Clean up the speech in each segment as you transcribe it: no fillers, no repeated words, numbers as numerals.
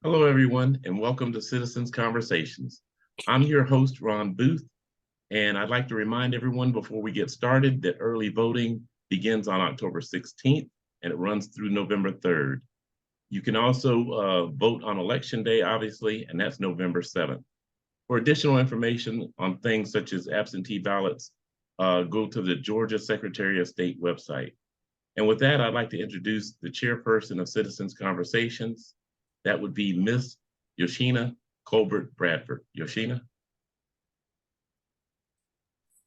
Hello, everyone, and welcome to Citizens Conversations. I'm your host, Ron Booth, and I'd like to remind everyone before we get started that early voting begins on October 16th and it runs through November 3rd. You can also vote on Election Day, obviously, and that's November 7th. For additional information on things such as absentee ballots, go to the Georgia Secretary of State website. And with that, I'd like to introduce the chairperson of Citizens Conversations. That would be Miss Yoshina Colbert Bradford. Yoshina?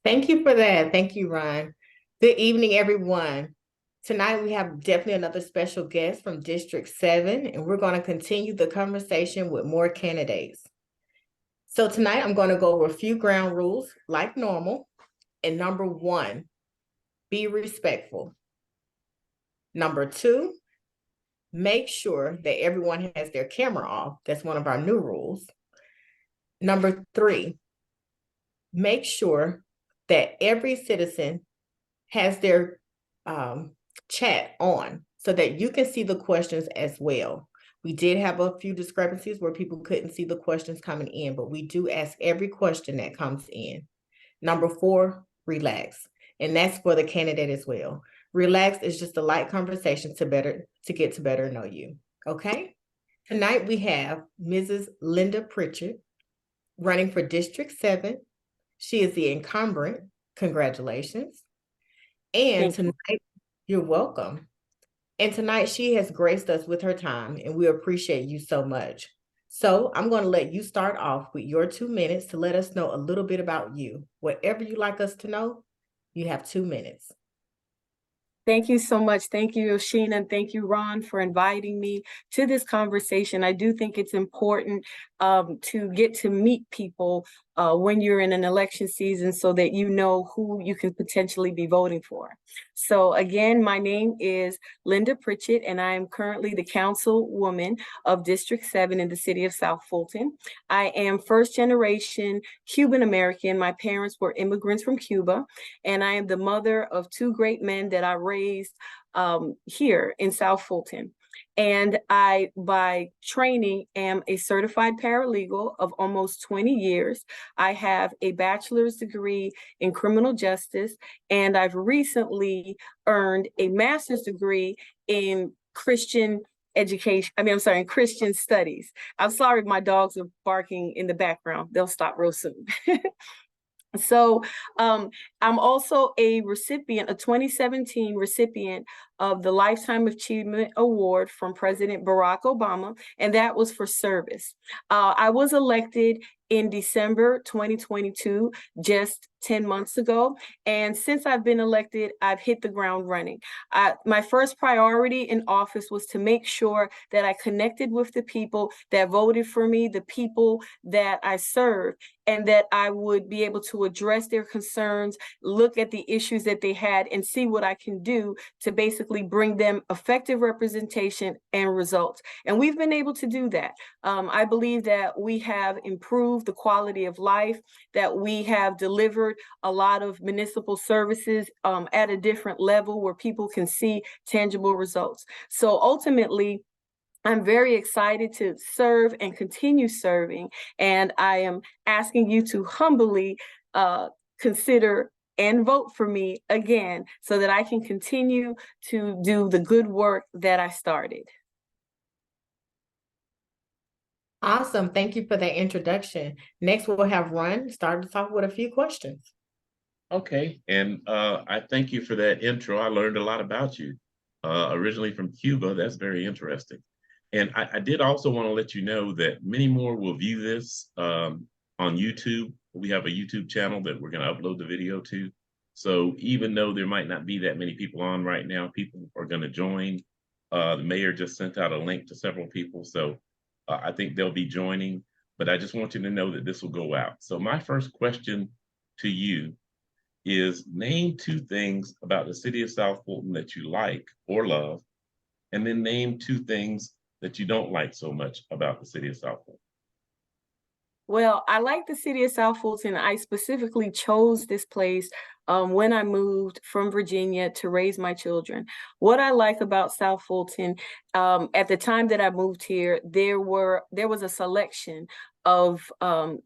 Thank you for that. Thank you, Ron. Good evening, everyone. Tonight, we have definitely another special guest from District 7, and we're going to continue the conversation with more candidates. So tonight, I'm going to go over a few ground rules like normal. And number 1, be respectful. Number 2, make sure that everyone has their camera off. That's one of our new rules. Number 3, make sure that every citizen has their chat on so that you can see the questions as well. We did have a few discrepancies where people couldn't see the questions coming in, but we do ask every question that comes in. Number 4, relax. And that's for the candidate as well. Relax is just a light conversation to get to better know you. Okay? Tonight we have Mrs. Linda Pritchett running for District 7. She is the incumbent. Congratulations. And Thank you. tonight, you're welcome. And tonight she has graced us with her time, and we appreciate you so much. So I'm going to let you start off with your 2 minutes to let us know a little bit about you. Whatever you like us to know, you have 2 minutes. Thank you so much. Thank you, Yoshina, and thank you, Ron, for inviting me to this conversation. I do think it's important to get to meet people when you're in an election season so that you know who you can potentially be voting for. So again, my name is Linda Pritchett, and I am currently the councilwoman of District 7 in the city of South Fulton. I am first generation Cuban American. My parents were immigrants from Cuba, and I am the mother of 2 great men that I raised here in South Fulton. And I, by training, am a certified paralegal of almost 20 years. I have a bachelor's degree in criminal justice, and I've recently earned a master's degree in Christian education. In Christian studies. I'm sorry, my dogs are barking in the background. They'll stop real soon. So I'm also a 2017 recipient of the Lifetime Achievement Award from President Barack Obama, and that was for service. I was elected in December 2022, just 10 months ago. And since I've been elected, I've hit the ground running. My first priority in office was to make sure that I connected with the people that voted for me, the people that I serve, and that I would be able to address their concerns, look at the issues that they had, and see what I can do to basically bring them effective representation and results. And we've been able to do that. I believe that we have improved the quality of life, that we have delivered a lot of municipal services at a different level where people can see tangible results. So ultimately, I'm very excited to serve and continue serving, and I am asking you to humbly consider and vote for me again so that I can continue to do the good work that I started. Awesome. Thank you for that introduction. Next, we'll have Ron start us off with a few questions. Okay, and I thank you for that intro. I learned a lot about you. Originally from Cuba, that's very interesting. And I did also want to let you know that many more will view this on YouTube. We have a YouTube channel that we're going to upload the video to. So even though there might not be that many people on right now, people are going to join. The mayor just sent out a link to several people. So I think they'll be joining. But I just want you to know that this will go out. So my first question to you is name 2 things about the city of South Fulton that you like or love, and then name 2 things that you don't like so much about the city of South Fulton. Well, I like the city of South Fulton. I specifically chose this place when I moved from Virginia to raise my children. What I like about South Fulton, at the time that I moved here, there was a selection of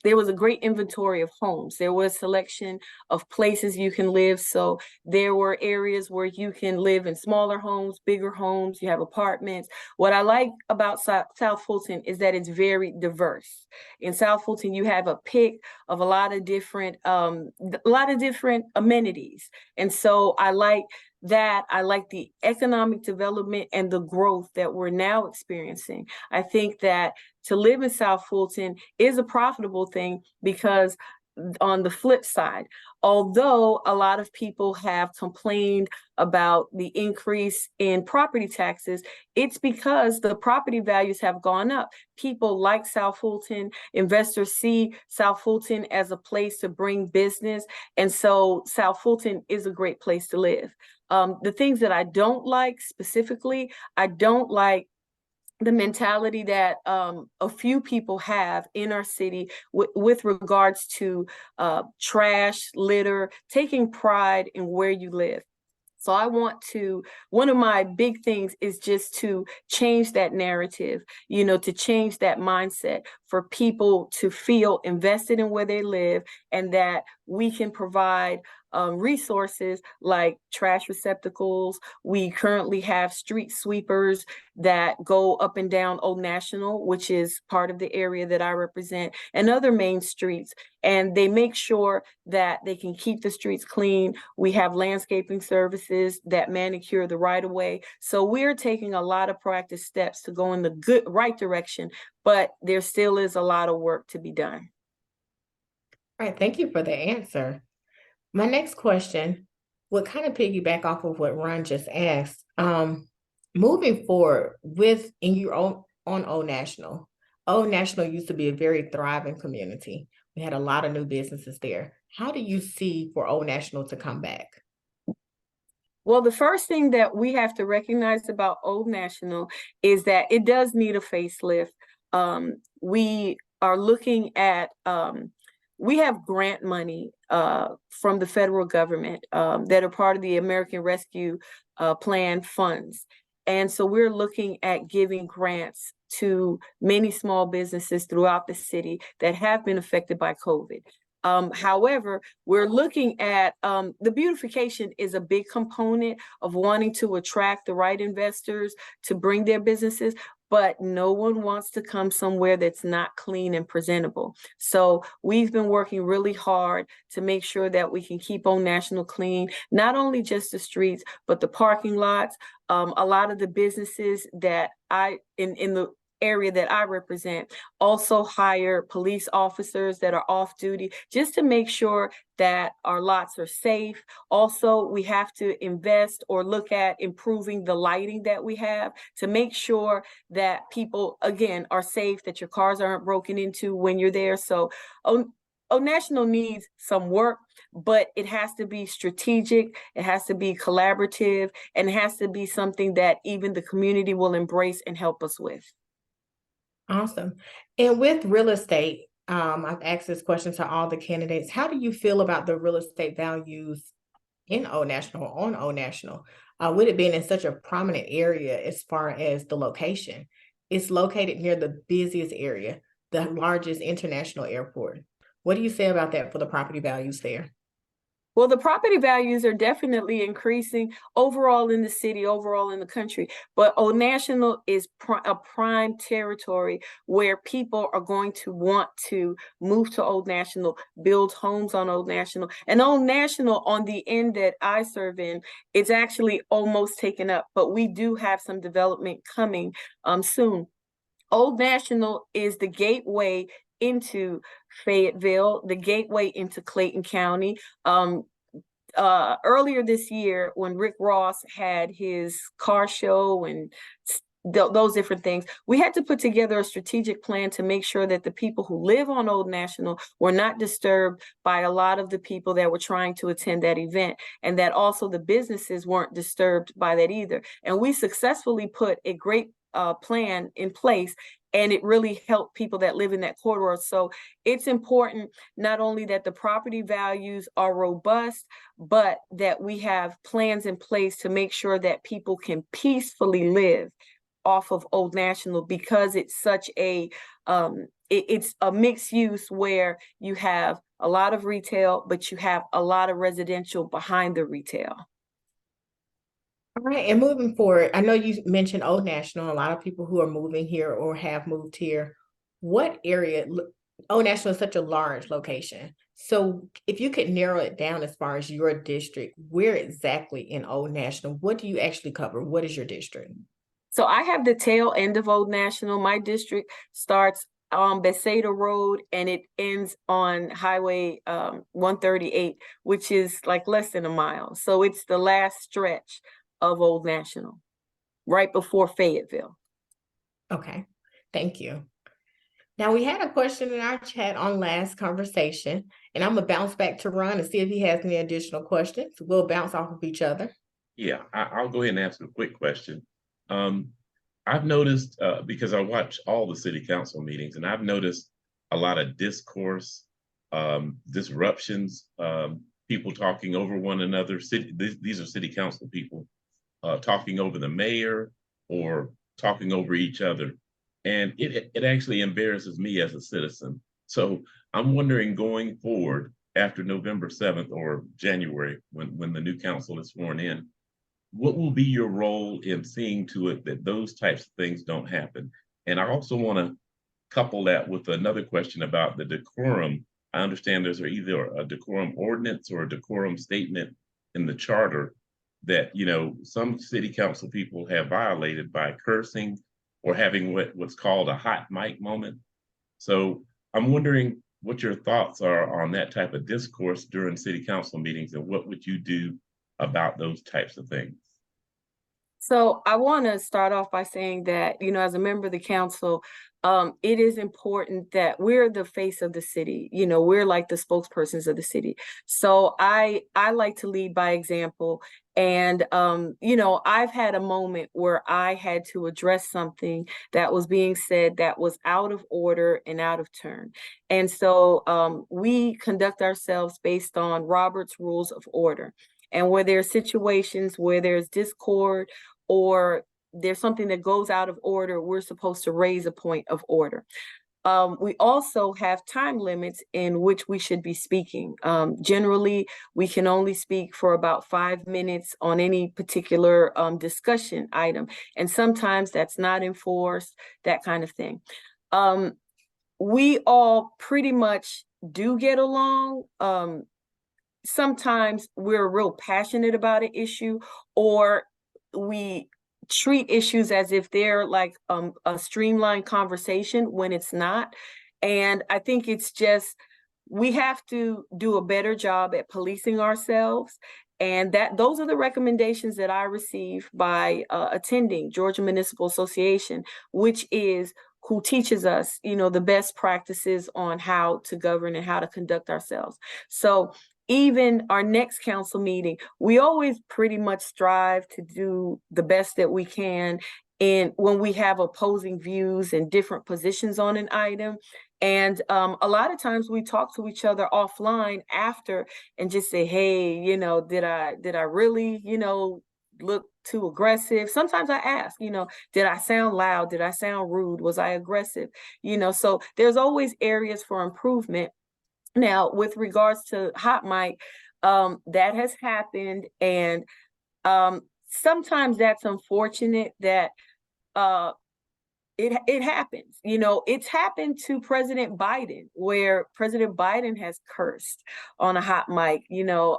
there was a great inventory of homes. There was a selection of places you can live. So there were areas where you can live in smaller homes, bigger homes, you have apartments. What I like about South Fulton is that it's very diverse. In South Fulton, you have a pick of a lot of different amenities. And so I like that. I like the economic development and the growth that we're now experiencing. I think that to live in South Fulton is a profitable thing because on the flip side, although a lot of people have complained about the increase in property taxes, it's because the property values have gone up. People like South Fulton, investors see South Fulton as a place to bring business. And so South Fulton is a great place to live. The things that I don't like specifically, I don't like the mentality that a few people have in our city with regards to trash, litter, taking pride in where you live. So one of my big things is just to change that narrative, to change that mindset for people to feel invested in where they live and that we can provide resources like trash receptacles. We currently have street sweepers that go up and down Old National, which is part of the area that I represent, and other main streets. And they make sure that they can keep the streets clean. We have landscaping services that manicure the right of way. So we're taking a lot of proactive steps to go in the right direction, but there still is a lot of work to be done. All right, thank you for the answer. My next question would kind of piggyback off of what Ron just asked. Moving forward in your on Old National. Old National used to be a very thriving community. We had a lot of new businesses there. How do you see for Old National to come back? Well, the first thing that we have to recognize about Old National is that it does need a facelift. We are looking at we have grant money from the federal government that are part of the American Rescue Plan funds. And so we're looking at giving grants to many small businesses throughout the city that have been affected by COVID. However, we're looking at the beautification is a big component of wanting to attract the right investors to bring their businesses, but no one wants to come somewhere that's not clean and presentable. So we've been working really hard to make sure that we can keep Old National clean, not only just the streets, but the parking lots. A lot of the businesses that in the area that I represent also hire police officers that are off duty just to make sure that our lots are safe. Also, we have to invest or look at improving the lighting that we have to make sure that people, again, are safe, that your cars aren't broken into when you're there. So Old National needs some work, but it has to be strategic, it has to be collaborative, and it has to be something that even the community will embrace and help us with. Awesome. And with real estate, I've asked this question to all the candidates. How do you feel about the real estate values in Old National, on Old National? With it being in such a prominent area as far as the location, it's located near the busiest area, the largest international airport. What do you say about that for the property values there? Well, the property values are definitely increasing overall in the city, overall in the country. But Old National is a prime territory where people are going to want to move to Old National, build homes on Old National. And Old National, on the end that I serve in, it's actually almost taken up. But we do have some development coming soon. Old National is the gateway into Fayetteville, the gateway into Clayton County. Earlier this year, when Rick Ross had his car show and those different things, we had to put together a strategic plan to make sure that the people who live on Old National were not disturbed by a lot of the people that were trying to attend that event, and that also the businesses weren't disturbed by that either. And we successfully put a great plan in place, and it really helped people that live in that corridor. So it's important not only that the property values are robust, but that we have plans in place to make sure that people can peacefully live off of Old National, because it's such a it's a mixed use where you have a lot of retail, but you have a lot of residential behind the retail. All right, and moving forward, I know you mentioned Old National, a lot of people who are moving here or have moved here. What area, Old National is such a large location. So if you could narrow it down as far as your district, where exactly in Old National, what do you actually cover? What is your district? So I have the tail end of Old National. My district starts on Bethsaida Road and it ends on Highway 138, which is like less than a mile. So it's the last stretch of Old National, right before Fayetteville. Okay, thank you. Now, we had a question in our chat on last conversation, and I'm gonna bounce back to Ron and see if he has any additional questions. We'll bounce off of each other. Yeah, I'll go ahead and ask a quick question. I've noticed, because I watch all the city council meetings, and I've noticed a lot of discourse, disruptions, people talking over one another. These are city council people talking over the mayor or talking over each other. And it actually embarrasses me as a citizen. So I'm wondering, going forward after November 7th or January, when the new council is sworn in, what will be your role in seeing to it that those types of things don't happen? And I also want to couple that with another question about the decorum. I understand there's either a decorum ordinance or a decorum statement in the charter that, you know, some city council people have violated by cursing or having what's called a hot mic moment. So I'm wondering what your thoughts are on that type of discourse during city council meetings, and what would you do about those types of things? So I want to start off by saying that, you know, as a member of the council, it is important that we're the face of the city. You know, we're like the spokespersons of the city. So I like to lead by example. And, you know, I've had a moment where I had to address something that was being said that was out of order and out of turn. And so we conduct ourselves based on Robert's Rules of Order. And where there are situations where there's discord or there's something that goes out of order, we're supposed to raise a point of order. We also have time limits in which we should be speaking. Generally, we can only speak for about 5 minutes on any particular discussion item. And sometimes that's not enforced, that kind of thing. We all pretty much do get along. Sometimes we're real passionate about an issue, or we treat issues as if they're like a streamlined conversation when it's not. And I think it's just, we have to do a better job at policing ourselves. And those are the recommendations that I receive by attending Georgia Municipal Association, which is who teaches us, you know, the best practices on how to govern and how to conduct ourselves. So even our next council meeting, we always pretty much strive to do the best that we can. And when we have opposing views and different positions on an item, and a lot of times we talk to each other offline after and just say, hey, you know, did I really, you know, look too aggressive? Sometimes I ask, you know, did I sound loud? Did I sound rude? Was I aggressive? You know, so there's always areas for improvement. Now, with regards to hot mic, that has happened, and sometimes that's unfortunate that it happens. You know, it's happened to President Biden, where President Biden has cursed on a hot mic. You know,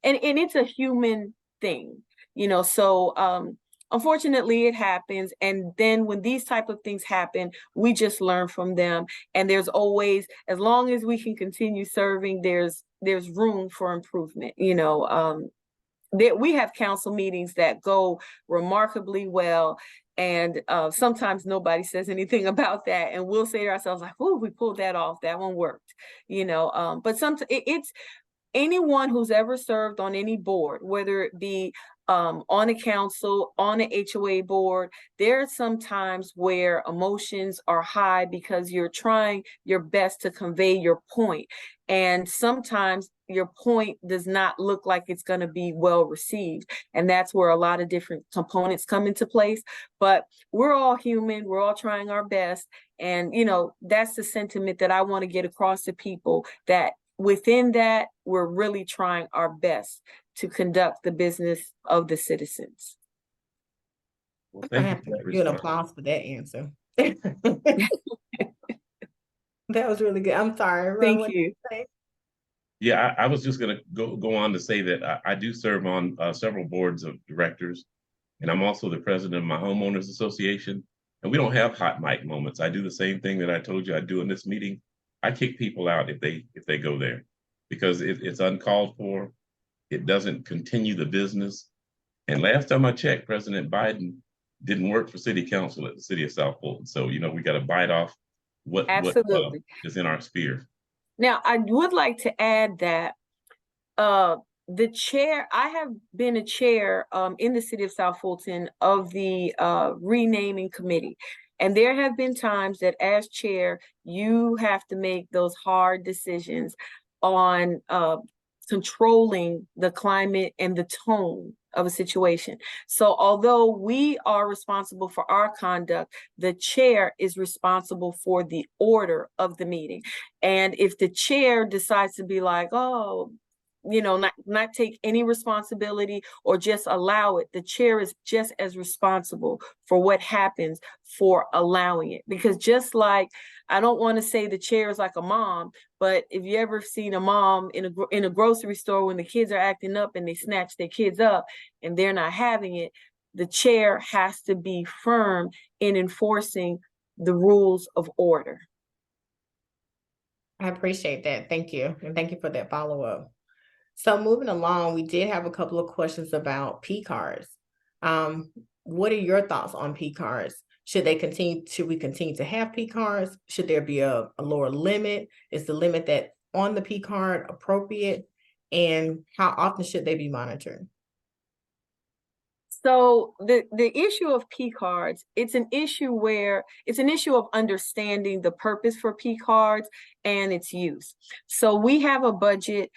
and it's a human thing. You know, so unfortunately it happens. And then when these type of things happen, we just learn from them. And there's always, as long as we can continue serving, there's room for improvement. You know, we have council meetings that go remarkably well. And sometimes nobody says anything about that. And we'll say to ourselves like, oh, we pulled that off. That one worked, you know, but sometimes it's anyone who's ever served on any board, whether it be on a council, on an HOA board, there are some times where emotions are high because you're trying your best to convey your point. And sometimes your point does not look like it's going to be well received. And that's where a lot of different components come into place. But we're all human. We're all trying our best. And, you know, that's the sentiment that I want to get across to people, that within that, we're really trying our best to conduct the business of the citizens. Well, I thank you have for to that give you an response. applause for that answer. That was really good. I'm sorry. Ron, Thank what did you. say? Yeah, I was just going to go on to say that I do serve on several boards of directors, and I'm also the president of my homeowners association. And we don't have hot mic moments. I do the same thing that I told you I'd do in this meeting. I kick people out if they go there, because it's uncalled for. It doesn't continue the business. And last time I checked, President Biden didn't work for city council at the city of South Fulton. So, you know, we got to bite off what Absolutely. is in our sphere. Now, I would like to add that the chair, I have been a chair in the city of South Fulton of the renaming committee. And there have been times that as chair, you have to make those hard decisions on controlling the climate and the tone of a situation. So although we are responsible for our conduct, the chair is responsible for the order of the meeting. And if the chair decides to be like, oh, you know, not take any responsibility or just allow it, the chair is just as responsible for what happens for allowing it. Because just like, I don't want to say the chair is like a mom, but if you ever seen a mom in a grocery store when the kids are acting up and they snatch their kids up and they're not having it, the chair has to be firm in enforcing the rules of order. I appreciate that. Thank you. And thank you for that follow-up. So moving along, we did have a couple of questions about P cards. What are your thoughts on P cards? Should we continue to have P cards? Should there be a lower limit? Is the limit that on the P card appropriate? And how often should they be monitored? So the issue of P cards, it's an issue of understanding the purpose for P cards and its use. So we have a budget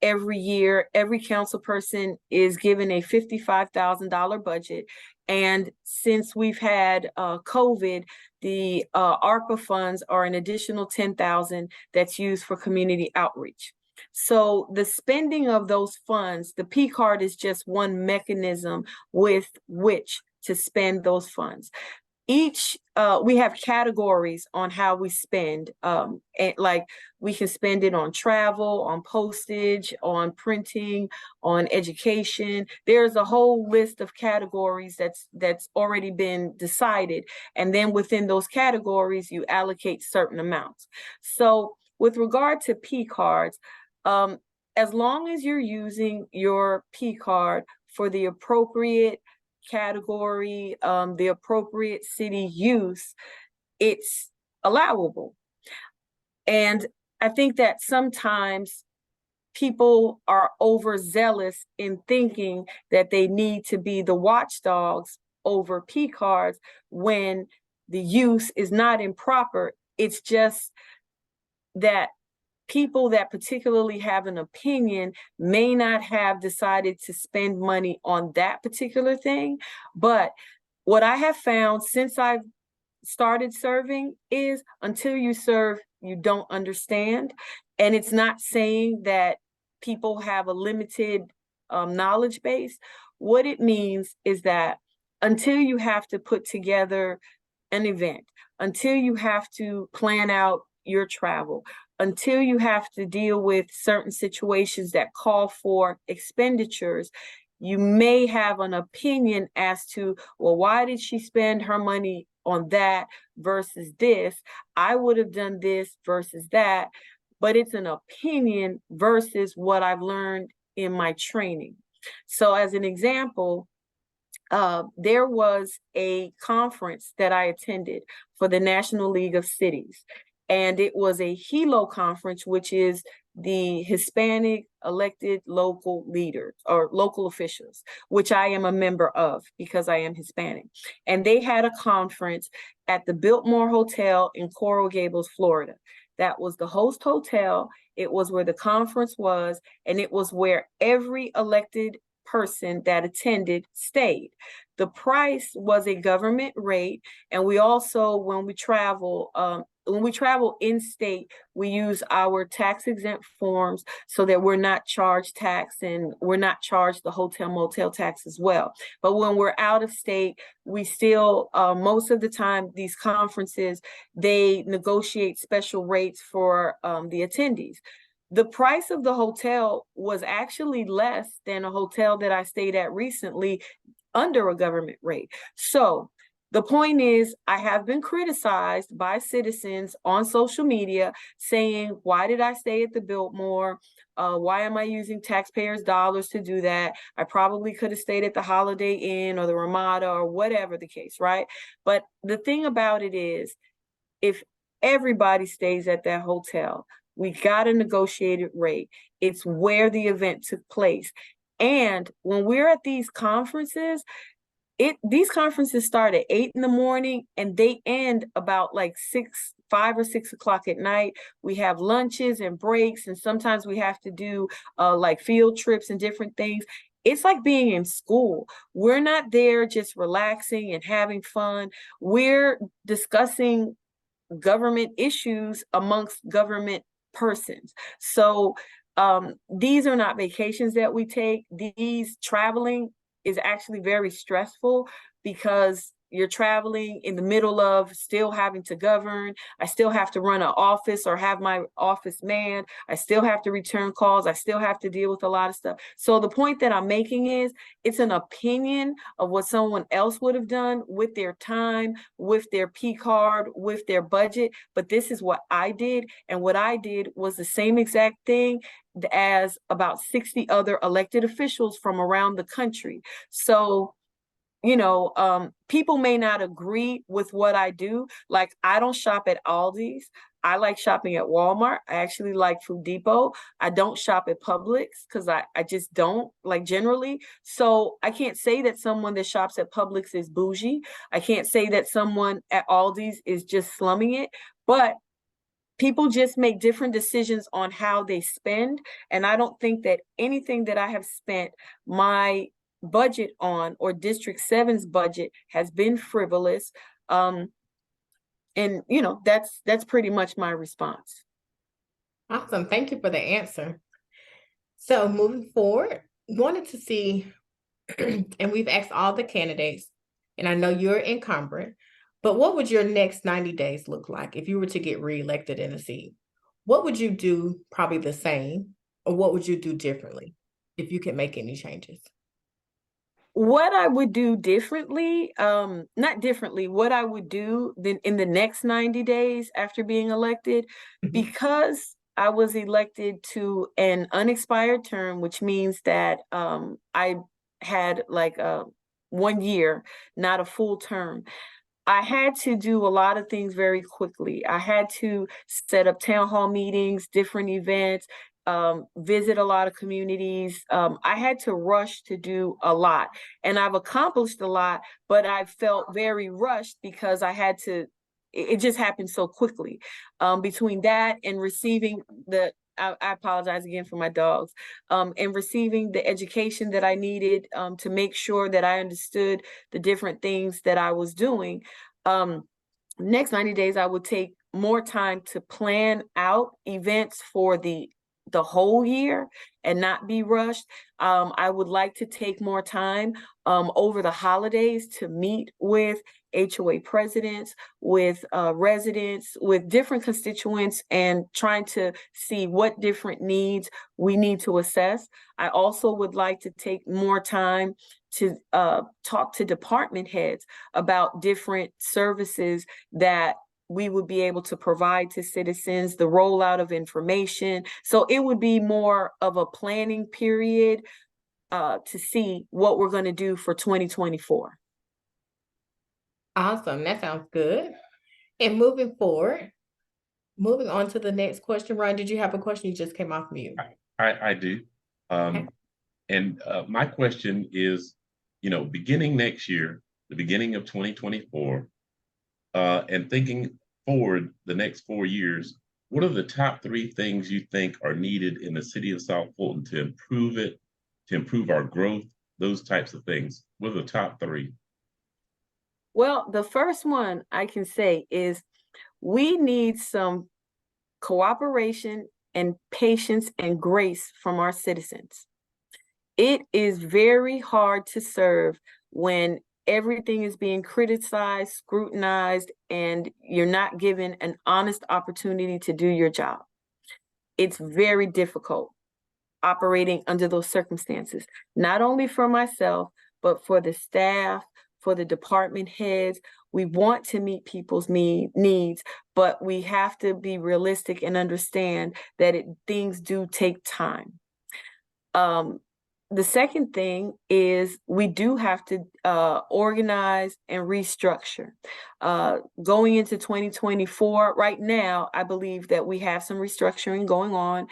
every year. Every council person is given a $55,000 budget. And since we've had COVID, the ARPA funds are an additional $10,000 that's used for community outreach. So the spending of those funds, the P card is just one mechanism with which to spend those funds. We have categories on how we spend, and like we can spend it on travel, on postage, on printing, on education. There's a whole list of categories that's already been decided. And then within those categories, you allocate certain amounts. So with regard to P cards, as long as you're using your P card for the appropriate category, the appropriate city use, it's allowable. And I think that sometimes people are overzealous in thinking that they need to be the watchdogs over P cards when the use is not improper. It's just that people that particularly have an opinion may not have decided to spend money on that particular thing. But what I have found since I've started serving is until you serve, you don't understand. And it's not saying that people have a limited knowledge base. What it means is that until you have to put together an event, until you have to plan out your travel, until you have to deal with certain situations that call for expenditures, you may have an opinion as to, well, why did she spend her money on that versus this? I would have done this versus that, but it's an opinion versus what I've learned in my training. So as an example, there was a conference that I attended for the National League of Cities. And it was a HELO conference, which is the Hispanic elected local leaders or local officials, which I am a member of because I am Hispanic. And they had a conference at the Biltmore Hotel in Coral Gables, Florida. That was the host hotel. It was where the conference was, and it was where every elected person that attended stayed. The price was a government rate, and we also, when we travel in state, we use our tax exempt forms so that we're not charged tax and we're not charged the hotel motel tax as well. But when we're out of state, we still, most of the time, these conferences, they negotiate special rates for the attendees. The price of the hotel was actually less than a hotel that I stayed at recently under a government rate. So the point is, I have been criticized by citizens on social media saying, why did I stay at the Biltmore? Why am I using taxpayers' dollars to do that? I probably could have stayed at the Holiday Inn or the Ramada or whatever the case, right? But the thing about it is, if everybody stays at that hotel, we got a negotiated rate. It's where the event took place. And when we're at these conferences, these conferences start at 8 in the morning and they end about like 5 or 6 o'clock at night. We have lunches and breaks, and sometimes we have to do like field trips and different things. It's like being in school. We're not there just relaxing and having fun. We're discussing government issues amongst government persons. So these are not vacations that we take. These traveling is actually very stressful because you're traveling in the middle of still having to govern. I still have to run an office or have my office manned. I still have to return calls. I still have to deal with a lot of stuff. So the point that I'm making is, it's an opinion of what someone else would have done with their time, with their P card, with their budget. But this is what I did. And what I did was the same exact thing as about 60 other elected officials from around the country. So, you know, people may not agree with what I do. Like, I don't shop at Aldi's. I like shopping at Walmart. I actually like Food Depot. I don't shop at Publix because I just don't, like, generally. So I can't say that someone that shops at Publix is bougie. I can't say that someone at Aldi's is just slumming it. But people just make different decisions on how they spend. And I don't think that anything that I have spent my budget on, or District 7's budget, has been frivolous. And you know, that's pretty much my response. Awesome. Thank you for the answer. So moving forward, wanted to see, and we've asked all the candidates, and I know you're incumbent, but what would your next 90 days look like if you were to get reelected in a seat? What would you do probably the same, or what would you do differently if you could make any changes? What I would do differently, not differently, what I would do then in the next 90 days after being elected, because I was elected to an unexpired term, which means that I had like 1 year, not a full term. I had to do a lot of things very quickly. I had to set up town hall meetings, different events, visit a lot of communities. I had to rush to do a lot, and I've accomplished a lot, but I felt very rushed because I had to, it just happened so quickly. Between that and receiving I apologize again for my dogs, and receiving the education that I needed to make sure that I understood the different things that I was doing. Next 90 days, I would take more time to plan out events for the whole year and not be rushed. I would like to take more time over the holidays to meet with HOA presidents, with residents, with different constituents, and trying to see what different needs we need to assess. I also would like to take more time to talk to department heads about different services that we would be able to provide to citizens, the rollout of information. So it would be more of a planning period to see what we're going to do for 2024. Awesome. That sounds good. And moving forward, Moving on to the next question. Ryan, did you have a question? You just came off mute. I do. Okay. And my question is, beginning next year, the beginning of 2024, and thinking forward the next 4 years, what are the top three things you think are needed in the city of South Fulton to improve it, to improve our growth, those types of things? What are the top three? Well, the first one I can say is we need some cooperation and patience and grace from our citizens. It is very hard to serve when everything is being criticized, scrutinized, and you're not given an honest opportunity to do your job. It's very difficult operating under those circumstances, not only for myself, but for the staff, for the department heads. We want to meet people's needs, but we have to be realistic and understand that things do take time. The second thing is we do have to organize and restructure. Going into 2024, right now, I believe that we have some restructuring going on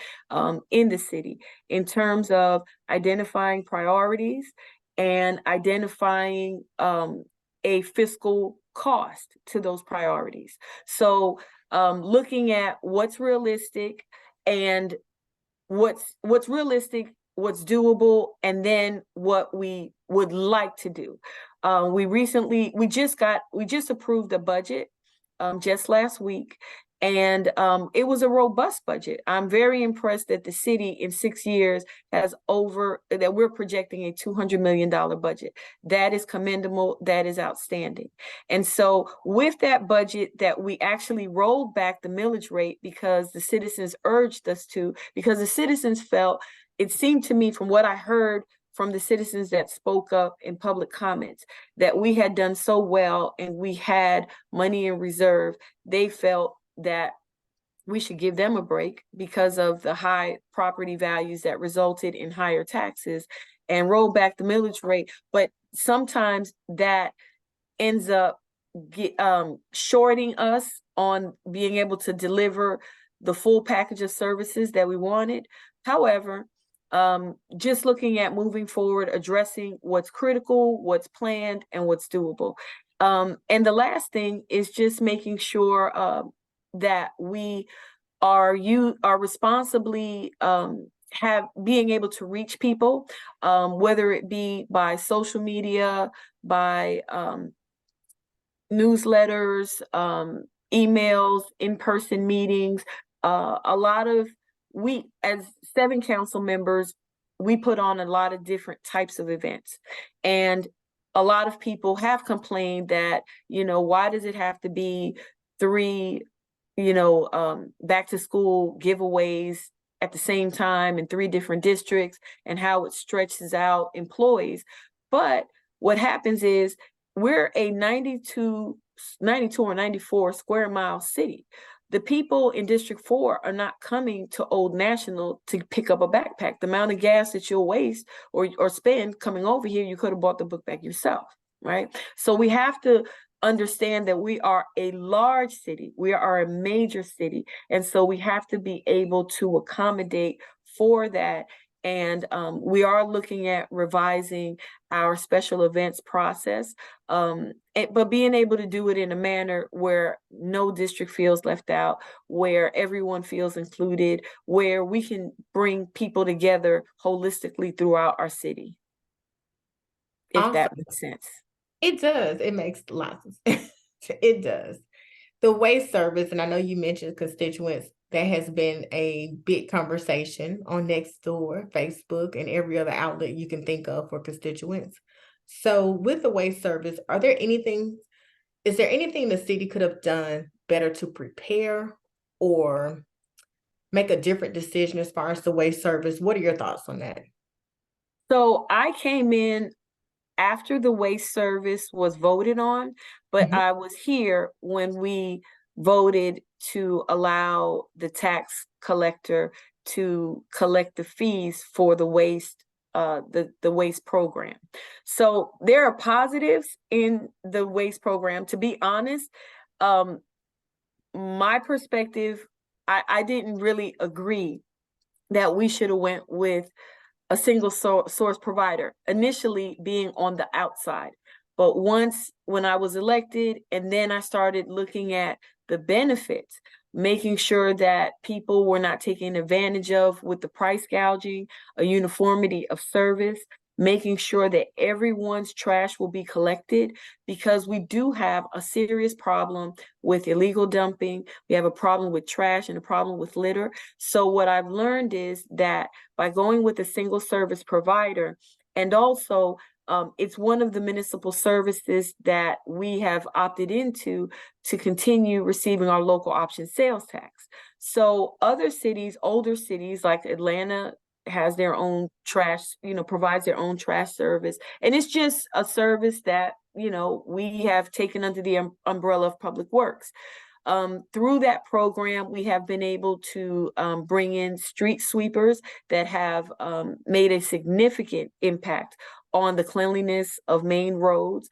in the city in terms of identifying priorities and identifying a fiscal cost to those priorities. So looking at what's realistic and what's realistic, what's doable, and then what we would like to do. We just approved a budget just last week, and it was a robust budget. I'm very impressed that the city in 6 years that we're projecting a $200 million budget. That is commendable. That is outstanding. And so with that budget that we actually rolled back the millage rate because the citizens urged us to, because the citizens felt, it seemed to me from what I heard from the citizens that spoke up in public comments, that we had done so well and we had money in reserve. They felt that we should give them a break because of the high property values that resulted in higher taxes and roll back the millage rate. But sometimes that ends up shorting us on being able to deliver the full package of services that we wanted. However, just looking at moving forward, addressing what's critical, what's planned, and what's doable. And the last thing is just making sure that we are responsibly being able to reach people, whether it be by social media, by newsletters, emails, in-person meetings. We, as 7 council members, we put on a lot of different types of events. And a lot of people have complained that, why does it have to be 3, back to school giveaways at the same time in 3 different districts, and how it stretches out employees. But what happens is we're a 92 or 94 square mile city. The people in District 4 are not coming to Old National to pick up a backpack. The amount of gas that you'll waste or spend coming over here, you could have bought the book bag yourself, right? So we have to understand that we are a large city. We are a major city. And so we have to be able to accommodate for that. And we are looking at revising our special events process, but being able to do it in a manner where no district feels left out, where everyone feels included, where we can bring people together holistically throughout our city. If that makes sense. It does. It makes lots of sense. It does. The waste service, and I know you mentioned constituents, that has been a big conversation on Nextdoor, Facebook, and every other outlet you can think of for constituents. So with the waste service, is there anything the city could have done better to prepare or make a different decision as far as the waste service? What are your thoughts on that? So I came in after the waste service was voted on, but I was here when we voted to allow the tax collector to collect the fees for the waste, the waste program. So there are positives in the waste program. To be honest, my perspective I didn't really agree that we should have went with a single source provider, initially being on the outside. But when I was elected, and then I started looking at the benefits, making sure that people were not taken advantage of with the price gouging, a uniformity of service, making sure that everyone's trash will be collected, because we do have a serious problem with illegal dumping. We have a problem with trash and a problem with litter. So what I've learned is that by going with a single service provider, and also it's one of the municipal services that we have opted into to continue receiving our local option sales tax. So other cities, older cities like Atlanta, has their own trash, provides their own trash service. And it's just a service that, we have taken under the umbrella of Public Works. Through that program, we have been able to bring in street sweepers that have made a significant impact on the cleanliness of main roads.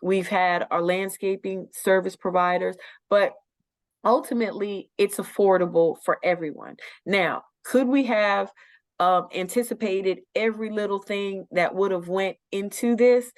We've had our landscaping service providers, but ultimately it's affordable for everyone. Now, could we have anticipated every little thing that would have went into this?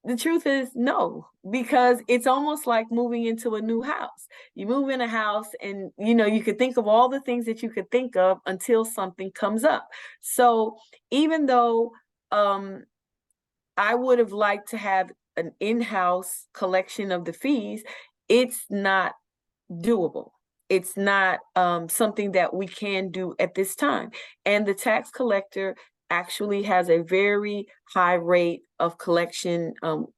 The truth is no, because it's almost like moving into a new house. You move in a house and, you could think of all the things that you could think of until something comes up. So even though I would have liked to have an in-house collection of the fees, it's not doable. It's not something that we can do at this time. And the tax collector actually has a very high rate of collection,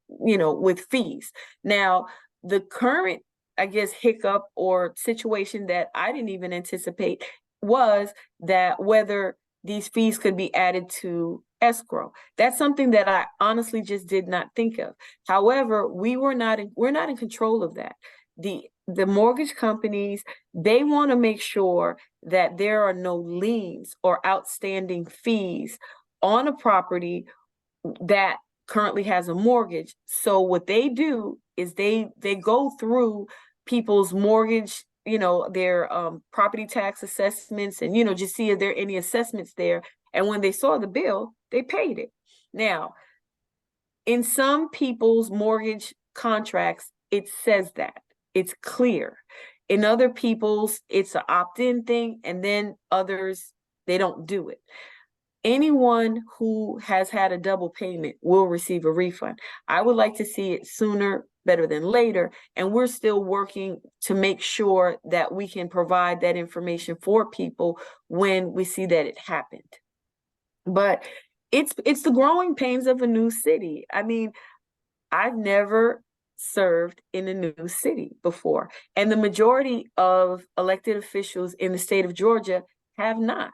with fees. Now, the current, I guess, hiccup or situation that I didn't even anticipate was that whether these fees could be added to escrow. That's something that I honestly just did not think of. However, we're not in control of that. The mortgage companies, they want to make sure that there are no liens or outstanding fees on a property that currently has a mortgage. So what they do is they go through people's mortgage, their property tax assessments, and just see if there are any assessments there. And when they saw the bill, they paid it. Now, in some people's mortgage contracts, it says that. It's clear. In other people's, it's an opt-in thing, and then others, they don't do it. Anyone who has had a double payment will receive a refund. I would like to see it sooner, better than later, and we're still working to make sure that we can provide that information for people when we see that it happened. But it's the growing pains of a new city. I mean, I've never served in a new city before, and the majority of elected officials in the state of Georgia have not.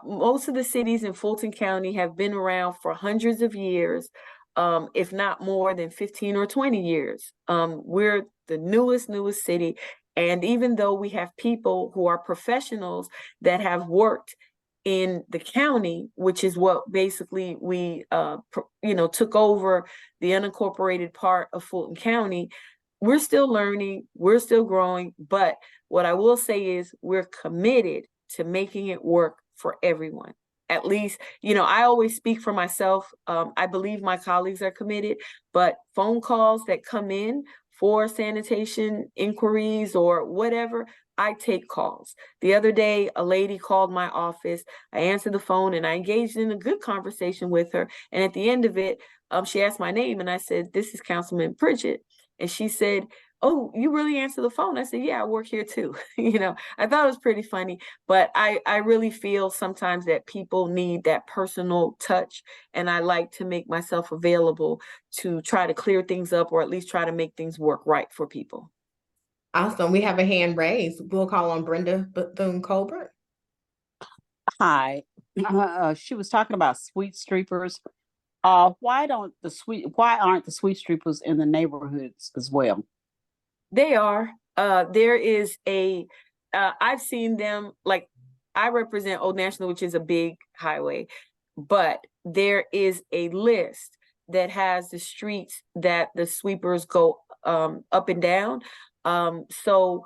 Most of the cities in Fulton County have been around for hundreds of years, if not more than 15 or 20 years. We're the newest city, and even though we have people who are professionals that have worked in the county, which is what basically we took over the unincorporated part of Fulton County, we're still learning, we're still growing. But what I will say is we're committed to making it work for everyone. At least, I always speak for myself. I believe my colleagues are committed, but phone calls that come in for sanitation inquiries or whatever, I take calls. The other day, a lady called my office. I answered the phone and I engaged in a good conversation with her. And at the end of it, she asked my name and I said, "This is Councilman Pritchett." And she said, "Oh, you really answer the phone?" I said, "Yeah, I work here too." I thought it was pretty funny, but I really feel sometimes that people need that personal touch. And I like to make myself available to try to clear things up or at least try to make things work right for people. Awesome. We have a hand raised. We'll call on Brenda Bethune-Colbert. Hi. She was talking about sweet streeters. Why aren't the sweet streeters in the neighborhoods as well? They are. There is I've seen them, like, I represent Old National, which is a big highway, but there is a list that has the streets that the sweepers go up and down. So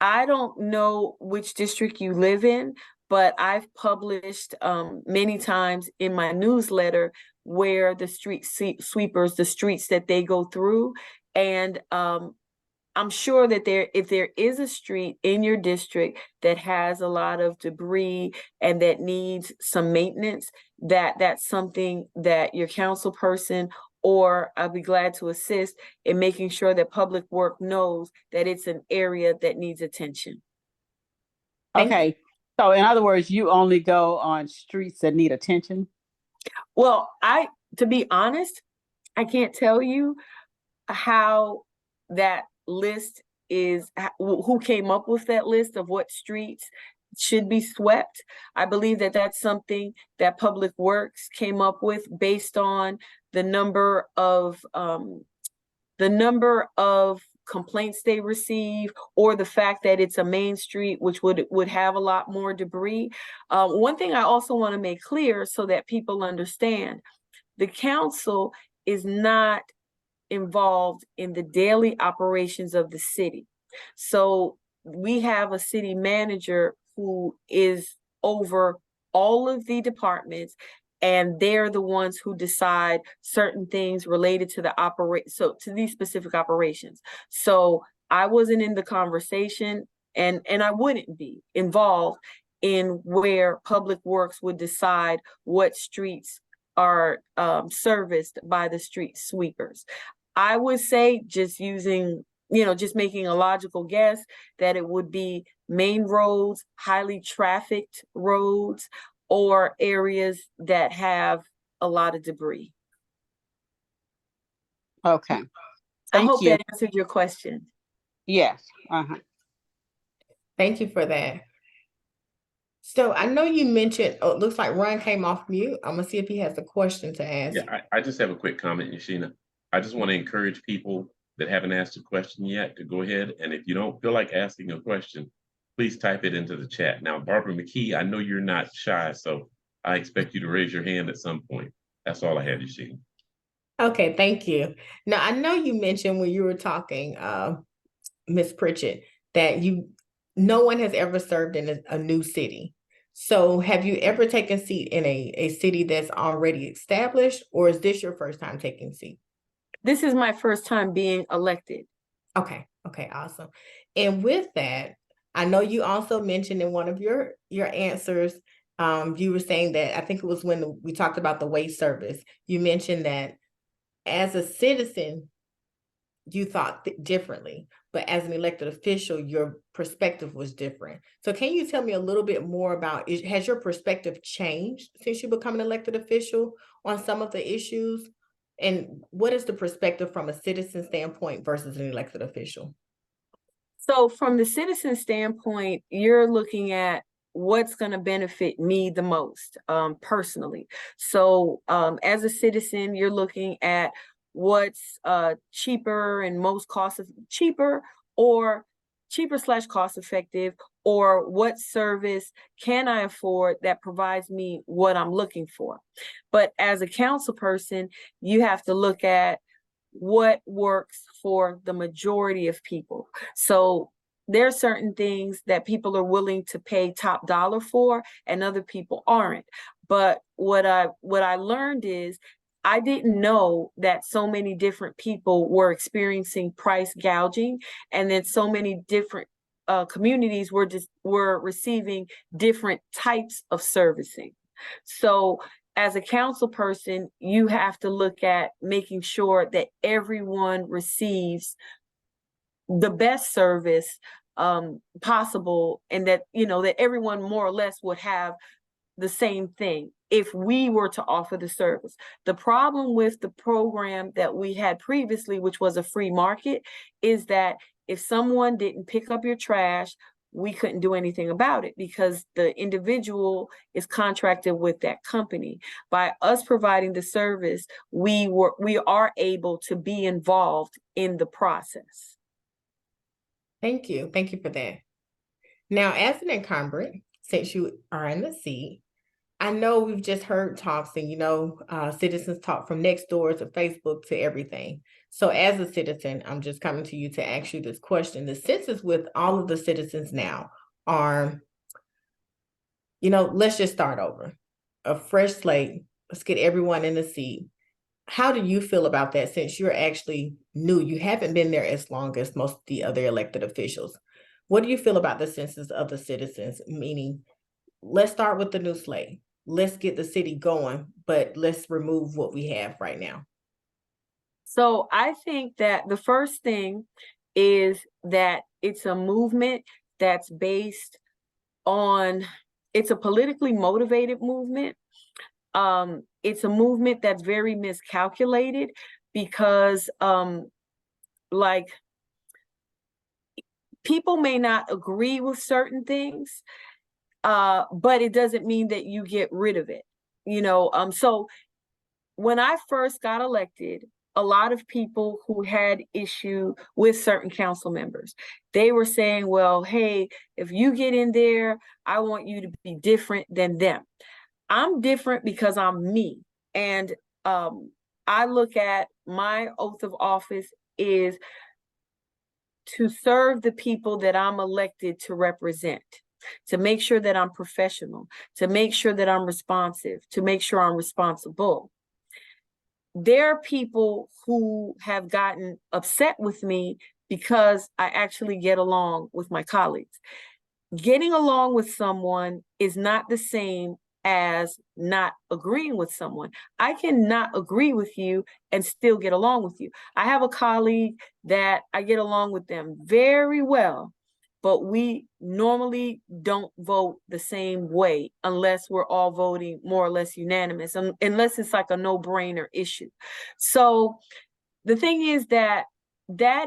I don't know which district you live in, but I've published many times in my newsletter where the street sweepers, the streets that they go through. And I'm sure that if there is a street in your district that has a lot of debris and that needs some maintenance, that's something that your council person or I'll be glad to assist in making sure that Public Work knows that it's an area that needs attention. Thank you. Okay. So in other words, you only go on streets that need attention? Well, to be honest, I can't tell you how that list is, who came up with that list of what streets should be swept. I believe that that's something that Public Works came up with based on the number of complaints they receive, or the fact that it's a main street, which would have a lot more debris. One thing I also want to make clear so that people understand, the council is not involved in the daily operations of the city. So we have a city manager who is over all of the departments, and they're the ones who decide certain things related to to these specific operations. So I wasn't in the conversation, and I wouldn't be involved in where Public Works would decide what streets are serviced by the street sweepers. I would say, just using, just making a logical guess, that it would be main roads, highly trafficked roads, or areas that have a lot of debris. Okay. I hope you. that answered your question. Yes. Thank you for that. So I know you mentioned, it looks like Ron came off mute. I'm gonna see if he has a question to ask. Yeah, I just have a quick comment, Yashina. I just want to encourage people that haven't asked a question yet to go ahead, and if you don't feel like asking a question, please type it into the chat. Now, Barbara McKee, I know you're not shy, so I expect you to raise your hand at some point. That's all I had, Yashina. Okay, thank you. Now, I know you mentioned when you were talking, Ms. Pritchett, that no one has ever served in a new city. So have you ever taken seat in a city that's already established, or is this your first time taking seat? This is my first time being elected. Okay, awesome. And with that, I know you also mentioned in one of your answers, you were saying that, I think it was when we talked about the waste service, you mentioned that as a citizen, you thought differently, but as an elected official, your perspective was different. So can you tell me a little bit more about, has your perspective changed since you become an elected official on some of the issues? And what is the perspective from a citizen standpoint versus an elected official? So from the citizen standpoint, you're looking at what's going to benefit me the most, personally. So as a citizen, you're looking at what's cheaper and most cheaper / cost effective, or what service can I afford that provides me what I'm looking for. But as a council person, you have to look at what works for the majority of people. So there are certain things that people are willing to pay top dollar for, and other people aren't. But what I learned is, I didn't know that so many different people were experiencing price gouging, and then so many different communities were receiving different types of servicing. So as a council person, you have to look at making sure that everyone receives the best service possible, and that that everyone more or less would have the same thing if we were to offer the service. The problem with the program that we had previously, which was a free market, is that if someone didn't pick up your trash, we couldn't do anything about it because the individual is contracted with that company. By us providing the service, we are able to be involved in the process. Thank you for that. Now, as an incumbent, since you are in the seat, I know we've just heard talks and, citizens talk from next door to Facebook to everything. So as a citizen, I'm just coming to you to ask you this question. The census with all of the citizens now are, let's just start over. A fresh slate. Let's get everyone in the seat. How do you feel about that since you're actually new? You haven't been there as long as most of the other elected officials. What do you feel about the census of the citizens? Meaning, let's start with the new slate. Let's get the city going, but let's remove what we have right now. So I think that the first thing is that it's a movement that's based on, it's a politically motivated movement. It's a movement that's very miscalculated because like people may not agree with certain things, but it doesn't mean that you get rid of it. So when I first got elected, a lot of people who had issue with certain council members, they were saying, well, hey, if you get in there, I want you to be different than them. I'm different because I'm me. And I look at my oath of office is to serve the people that I'm elected to represent, to make sure that I'm professional, to make sure that I'm responsive, to make sure I'm responsible. There are people who have gotten upset with me because I actually get along with my colleagues. Getting along with someone is not the same as not agreeing with someone. I cannot agree with you and still get along with you. I have a colleague that I get along with them very well, but we normally don't vote the same way unless we're all voting more or less unanimous, unless it's like a no-brainer issue. So the thing is that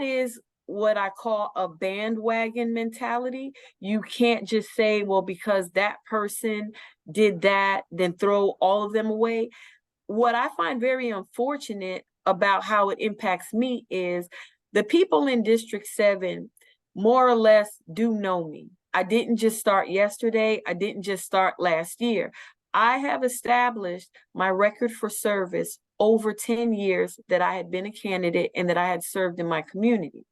is what I call a bandwagon mentality. You can't just say, well, because that person did that, then throw all of them away. What I find very unfortunate about how it impacts me is the people in District 7 more or less do know me. I didn't just start yesterday. I didn't just start last year. I have established my record for service over 10 years that I had been a candidate and that I had served in my community.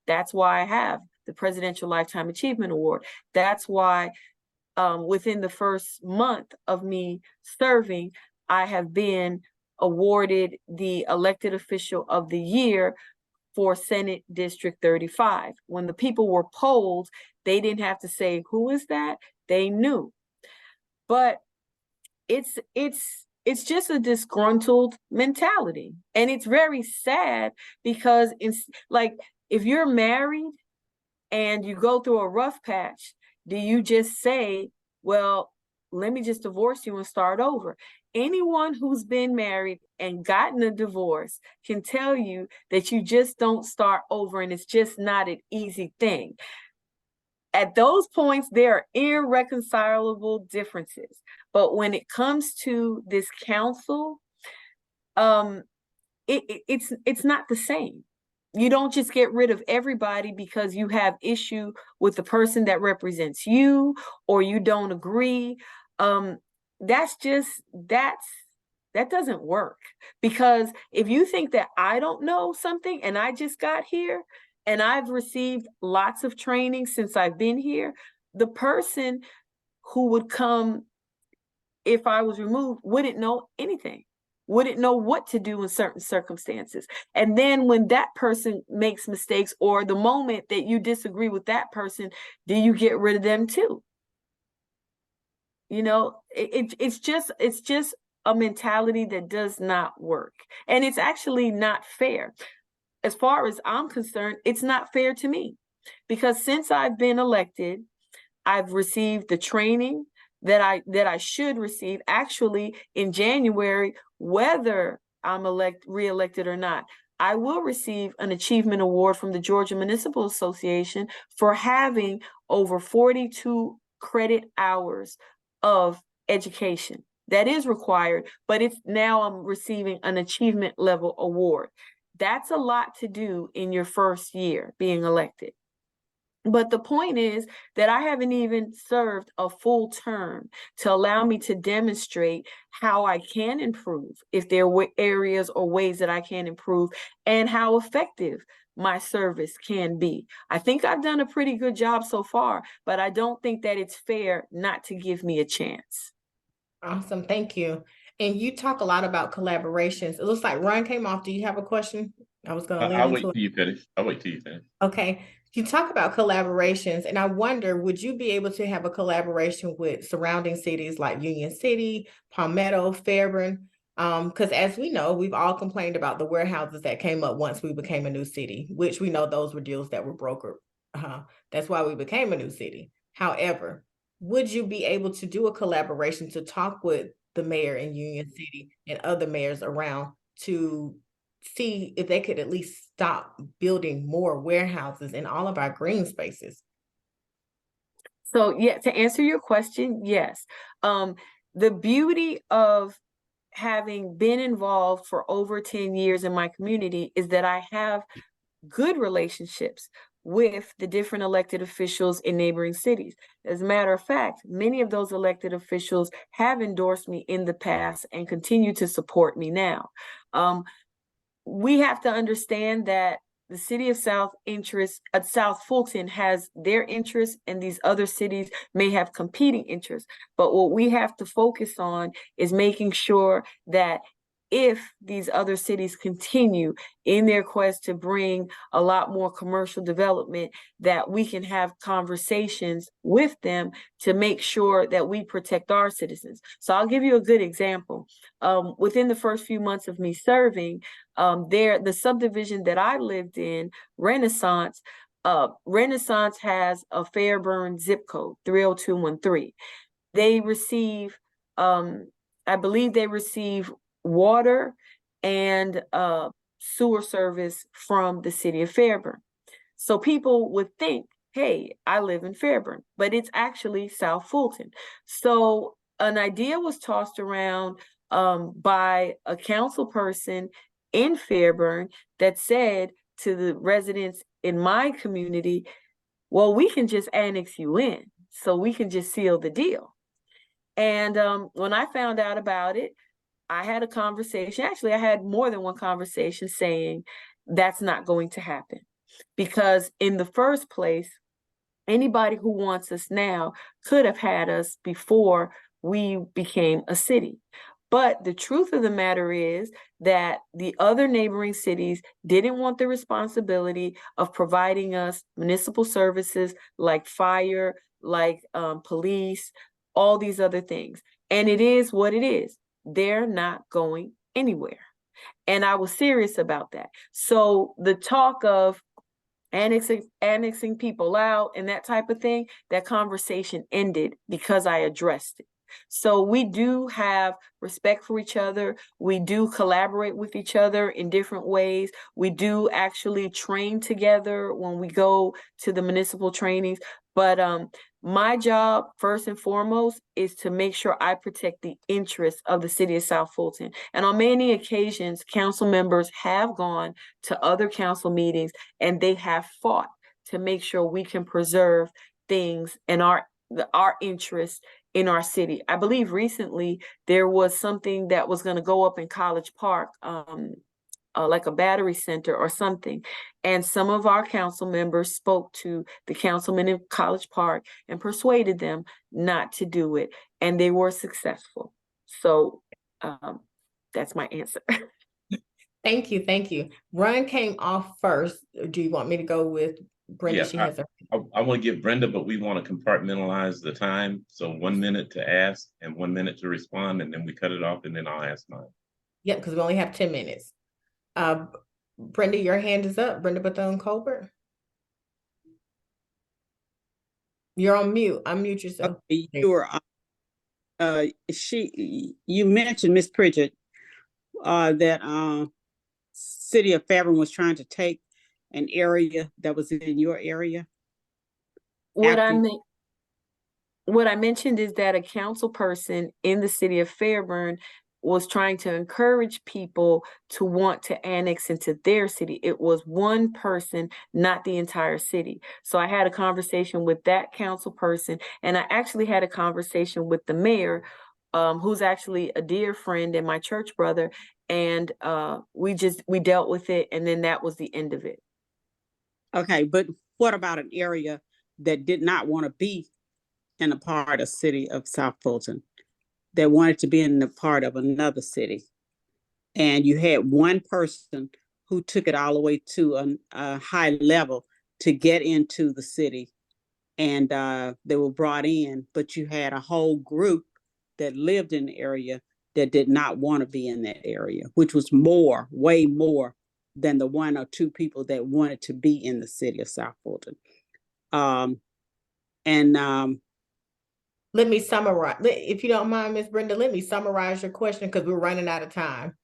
That's why I have the Presidential Lifetime Achievement Award. That's why within the first month of me serving, I have been awarded the Elected Official of the Year for Senate District 35. When the people were polled, they didn't have to say, who is that? They knew. But it's just a disgruntled mentality. And it's very sad because it's like, if you're married and you go through a rough patch, do you just say, well, let me just divorce you and start over? Anyone who's been married and gotten a divorce can tell you that you just don't start over, and it's just not an easy thing. At those points, there are irreconcilable differences. But when it comes to this council, it's not the same. You don't just get rid of everybody because you have issue with the person that represents you or you don't agree. That doesn't work. Because if you think that I don't know something and I just got here and I've received lots of training since I've been here, the person who would come if I was removed wouldn't know anything, wouldn't know what to do in certain circumstances. And then when that person makes mistakes, or the moment that you disagree with that person, do you get rid of them too? It's just a mentality that does not work. And it's actually not fair. As far as I'm concerned, it's not fair to me, because since I've been elected, I've received the training that I should receive actually in January, whether I'm reelected or not. I will receive an achievement award from the Georgia Municipal Association for having over 42 credit hours of education. That is required, but now I'm receiving an achievement level award. That's a lot to do in your first year being elected. But the point is that I haven't even served a full term to allow me to demonstrate how I can improve, if there were areas or ways that I can improve, and how effective my service can be. I think I've done a pretty good job so far, but I don't think that it's fair not to give me a chance. Awesome, thank you. And you talk a lot about collaborations. It looks like Ron came off. Do you have a question? I was gonna lean I'll into wait it. till you finish. I'll wait till you finish. Okay, you talk about collaborations, and I wonder, would you be able to have a collaboration with surrounding cities like Union City, Palmetto, Fairburn? Because as we know, we've all complained about the warehouses that came up once we became a new city, which we know those were deals that were brokered. That's why we became a new city. However, would you be able to do a collaboration to talk with the mayor in Union City and other mayors around to see if they could at least stop building more warehouses in all of our green spaces? So yeah, to answer your question, yes. The beauty of having been involved for over 10 years in my community is that I have good relationships with the different elected officials in neighboring cities. As a matter of fact, many of those elected officials have endorsed me in the past and continue to support me now. We have to understand that the city of South Fulton has their interests, and these other cities may have competing interests. But what we have to focus on is making sure that if these other cities continue in their quest to bring a lot more commercial development, that we can have conversations with them to make sure that we protect our citizens. So I'll give you a good example. Within the first few months of me serving, the subdivision that I lived in, Renaissance has a Fairburn zip code, 30213. They receive, I believe they receive water and sewer service from the city of Fairburn. So people would think, hey, I live in Fairburn, but it's actually South Fulton. So an idea was tossed around by a council person in Fairburn that said to the residents in my community, well, we can just annex you in, so we can just seal the deal. And when I found out about it, I had a conversation. Actually, I had more than one conversation saying that's not going to happen. Because in the first place, anybody who wants us now could have had us before we became a city. But the truth of the matter is that the other neighboring cities didn't want the responsibility of providing us municipal services like fire, like police, all these other things. And it is what it is. They're not going anywhere. And I was serious about that. So the talk of annexing people out and that type of thing, that conversation ended because I addressed it. So we do have respect for each other. We do collaborate with each other in different ways. We do actually train together when we go to the municipal trainings. But my job, first and foremost, is to make sure I protect the interests of the city of South Fulton. And on many occasions, council members have gone to other council meetings and they have fought to make sure we can preserve things and our interests in our city. I believe recently there was something that was going to go up in College Park, like a battery center or something. And some of our council members spoke to the councilman in College Park and persuaded them not to do it. And they were successful. So that's my answer. Thank you, thank you. Ron came off first. Do you want me to go with Brenda? Yeah, She has her. I want to give Brenda, but we want to compartmentalize the time. So 1 minute to ask and 1 minute to respond, and then we cut it off, and then I'll ask mine. Yep, because we only have 10 minutes. Brenda, your hand is up. Brenda Bethune-Colbert. You're on mute. Unmute yourself. You mentioned, Miss Pritchett, that city of Fairburn was trying to take an area that was in your area. What I mentioned is that a council person in the city of Fairburn was trying to encourage people to want to annex into their city. It was one person, not the entire city. So I had a conversation with that council person, and I actually had a conversation with the mayor, who's actually a dear friend and my church brother. And we dealt with it, and then that was the end of it. Okay, but what about an area that did not want to be in a part of city of South Fulton, that wanted to be in a part of another city? And you had one person who took it all the way to a high level to get into the city, and they were brought in, but you had a whole group that lived in the area that did not want to be in that area, which was more, way more than the one or two people that wanted to be in the city of South Fulton. Let me summarize. If you don't mind, Ms. Brenda, let me summarize your question because we're running out of time.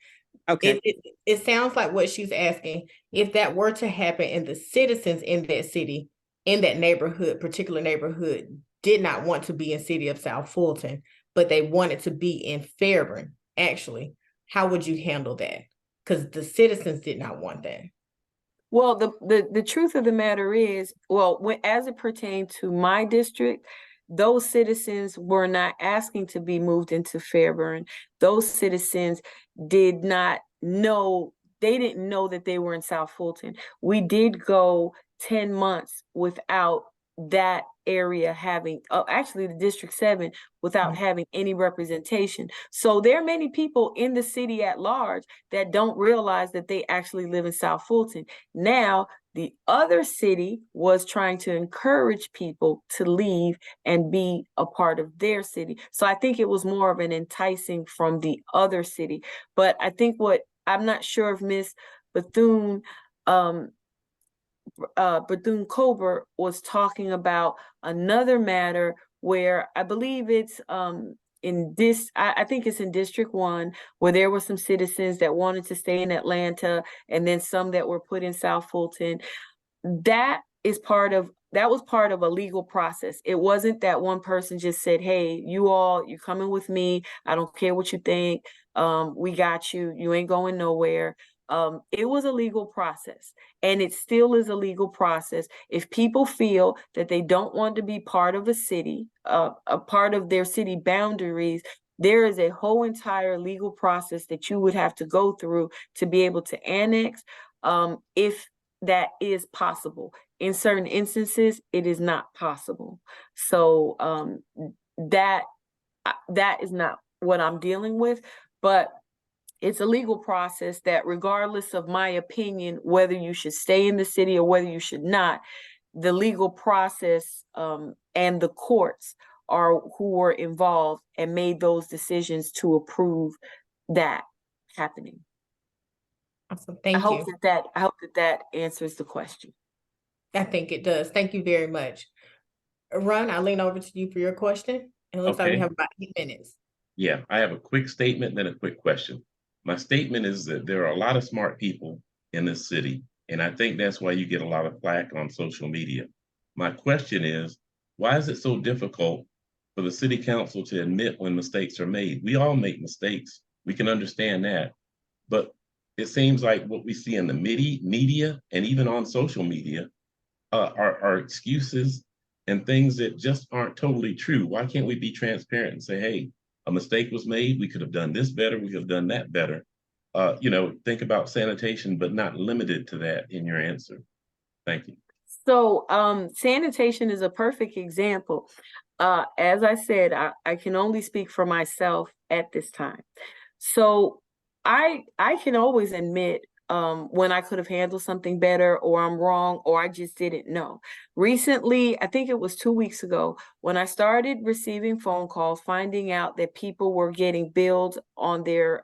Okay. It sounds like what she's asking, if that were to happen and the citizens in that city, in that neighborhood, particular neighborhood, did not want to be in city of South Fulton, but they wanted to be in Fairburn, actually, how would you handle that? Because the citizens did not want that. Well, the truth of the matter is, as it pertained to my district, those citizens were not asking to be moved into Fairburn. Those citizens did not know, they didn't know that they were in South Fulton. We did go 10 months without that area having, actually the District 7, without having any representation. So there are many people in the city at large that don't realize that they actually live in South Fulton. Now, the other city was trying to encourage people to leave and be a part of their city. So I think it was more of an enticing from the other city. But I think I'm not sure if Ms. Bethune-Coburn was talking about another matter where I believe it's I think it's in District 1, where there were some citizens that wanted to stay in Atlanta and then some that were put in South Fulton. That was part of a legal process. It wasn't that one person just said, hey, you're coming with me. I don't care what you think. We got you. You ain't going nowhere. It was a legal process, and it still is a legal process. If people feel that they don't want to be part of a city, a part of their city boundaries, there is a whole entire legal process that you would have to go through to be able to annex, if that is possible. In certain instances, it is not possible. So that is not what I'm dealing with, but it's a legal process that, regardless of my opinion, whether you should stay in the city or whether you should not, the legal process and the courts are who were involved and made those decisions to approve that happening. Awesome. Thank you. I hope that answers the question. I think it does. Thank you very much. Ron, I'll lean over to you for your question. It looks like we have about 8 minutes. Yeah, I have a quick statement, then a quick question. My statement is that there are a lot of smart people in this city, and I think that's why you get a lot of flack on social media. My question is, why is it so difficult for the city council to admit when mistakes are made? We all make mistakes. We can understand that. But it seems like what we see in the media and even on social media are excuses and things that just aren't totally true. Why can't we be transparent and say, hey, a mistake was made, we could have done this better, we could have done that better. Think about sanitation, but not limited to that in your answer. Thank you. So sanitation is a perfect example. As I said, I can only speak for myself at this time. So I can always admit when I could have handled something better, or I'm wrong, or I just didn't know. Recently, I think it was 2 weeks ago, when I started receiving phone calls, finding out that people were getting billed on their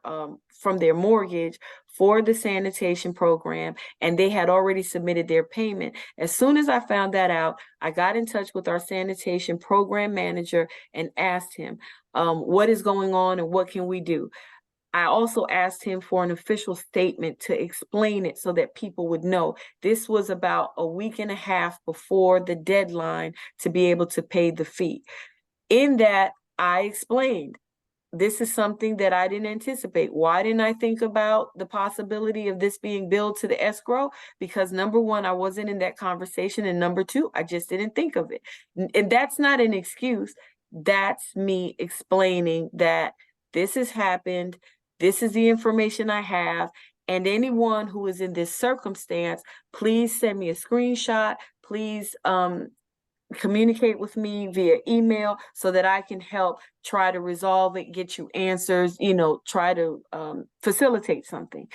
from their mortgage for the sanitation program, and they had already submitted their payment. As soon as I found that out, I got in touch with our sanitation program manager and asked him, what is going on and what can we do? I also asked him for an official statement to explain it so that people would know. This was about a week and a half before the deadline to be able to pay the fee. In that, I explained this is something that I didn't anticipate. Why didn't I think about the possibility of this being billed to the escrow? Because number one, I wasn't in that conversation. And number two, I just didn't think of it. And that's not an excuse. That's me explaining that this has happened. This is the information I have. And anyone who is in this circumstance, please send me a screenshot. Please communicate with me via email so that I can help try to resolve it, get you answers, try to facilitate something.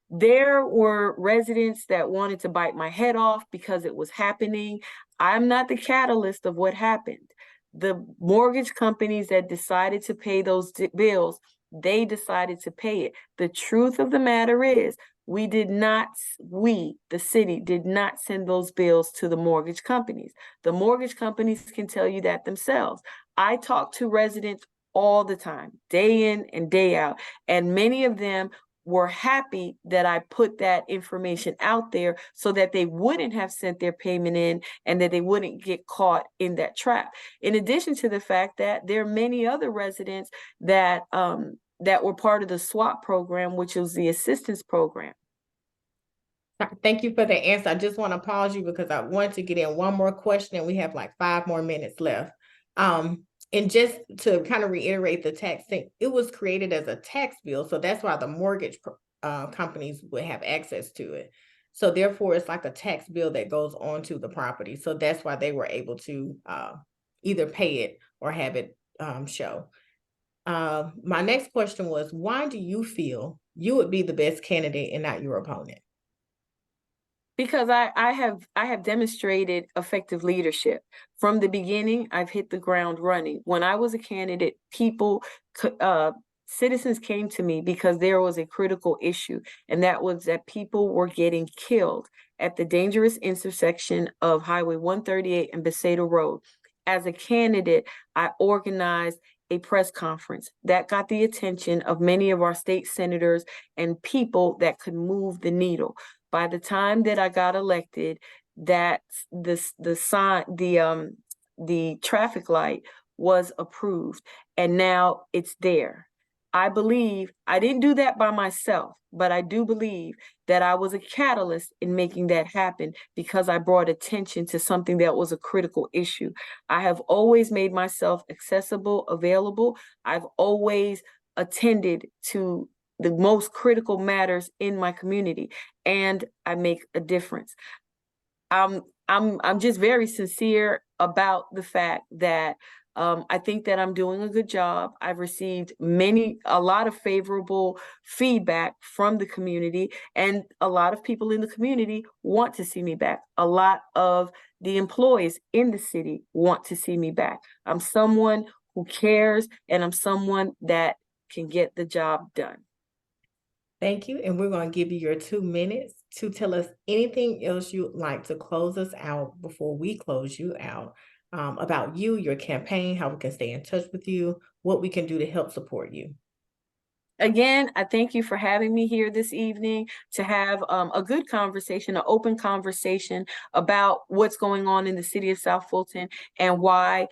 There were residents that wanted to bite my head off because it was happening. I'm not the catalyst of what happened. The mortgage companies that decided to pay those bills, they decided to pay it. The truth of the matter is, the city did not send those bills to the mortgage companies. The mortgage companies can tell you that themselves. I talk to residents all the time, day in and day out, and many of them were happy that I put that information out there so that they wouldn't have sent their payment in and that they wouldn't get caught in that trap. In addition to the fact that there are many other residents that were part of the SWAP program, which was the assistance program. Thank you for the answer. I just want to pause you because I want to get in one more question and we have like 5 more minutes left. And just to kind of reiterate the tax thing, it was created as a tax bill. So that's why the mortgage companies would have access to it. So therefore, it's like a tax bill that goes onto the property. So that's why they were able to either pay it or have it show. My next question was, why do you feel you would be the best candidate and not your opponent? Because I have demonstrated effective leadership. From the beginning, I've hit the ground running. When I was a candidate, citizens came to me because there was a critical issue, and that was that people were getting killed at the dangerous intersection of Highway 138 and Becerra Road. As a candidate, I organized a press conference that got the attention of many of our state senators and people that could move the needle. By the time that I got elected, that the traffic light was approved, and now it's there. I believe I didn't do that by myself, but I do believe that I was a catalyst in making that happen because I brought attention to something that was a critical issue. I have always made myself accessible, available. I've always attended to the most critical matters in my community, and I make a difference. I'm just very sincere about the fact that I think that I'm doing a good job. I've received a lot of favorable feedback from the community, and a lot of people in the community want to see me back. A lot of the employees in the city want to see me back. I'm someone who cares, and I'm someone that can get the job done. Thank you. And we're going to give you your 2 minutes to tell us anything else you'd like to close us out before we close you out, about you, your campaign, how we can stay in touch with you, what we can do to help support you. Again, I thank you for having me here this evening to have a good conversation, an open conversation about what's going on in the city of South Fulton and why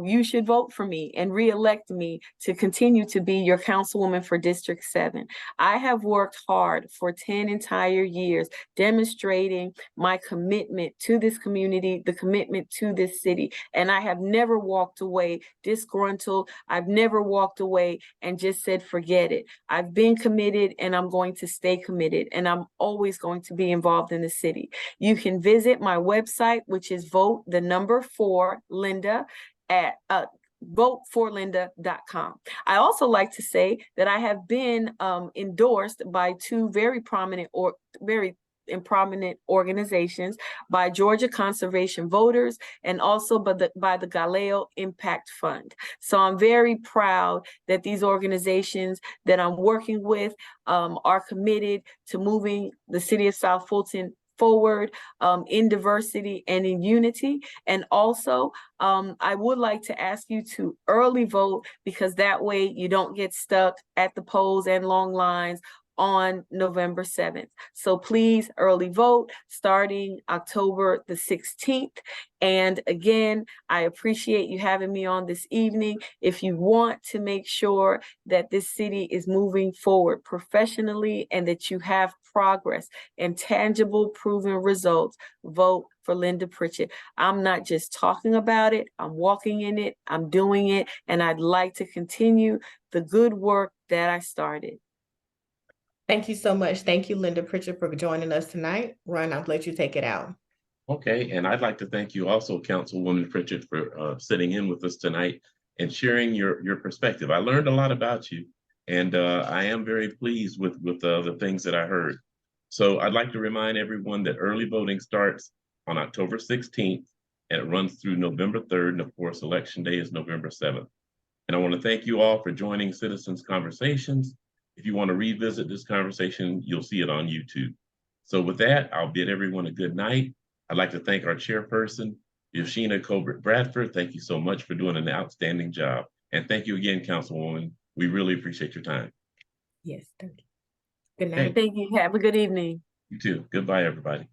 you should vote for me and re-elect me to continue to be your councilwoman for District 7. I have worked hard for 10 entire years, demonstrating my commitment to this community, the commitment to this city. And I have never walked away disgruntled. I've never walked away and just said, forget it. I've been committed and I'm going to stay committed, and I'm always going to be involved in the city. You can visit my website, which is vote4Linda at vote4linda.com. I also like to say that I have been endorsed by 2 very prominent organizations, by Georgia Conservation Voters and also by the Galileo Impact Fund. So I'm very proud that these organizations that I'm working with are committed to moving the city of South Fulton forward in diversity and in unity. And also, I would like to ask you to early vote, because that way you don't get stuck at the polls and long lines on November 7th. So please early vote starting October the 16th. And again, I appreciate you having me on this evening. If you want to make sure that this city is moving forward professionally and that you have progress and tangible proven results, vote for Linda Pritchett. I'm not just talking about it, I'm walking in it, I'm doing it, and I'd like to continue the good work that I started. Thank you so much. Thank you, Linda Pritchett, for joining us tonight. Ron, I'll let you take it out. Okay, and I'd like to thank you also, Councilwoman Pritchett, for sitting in with us tonight and sharing your perspective. I learned a lot about you, and I am very pleased with the things that I heard. So I'd like to remind everyone that early voting starts on October 16th, and it runs through November 3rd, and of course, Election Day is November 7th. And I want to thank you all for joining Citizens Conversations. If you want to revisit this conversation, you'll see it on YouTube. So with that, I'll bid everyone a good night. I'd like to thank our chairperson, Yoshina Colbert Bradford. Thank you so much for doing an outstanding job. And thank you again, Councilwoman. We really appreciate your time. Yes, thank you. Good night. Thank you. Have a good evening. You too. Goodbye, everybody.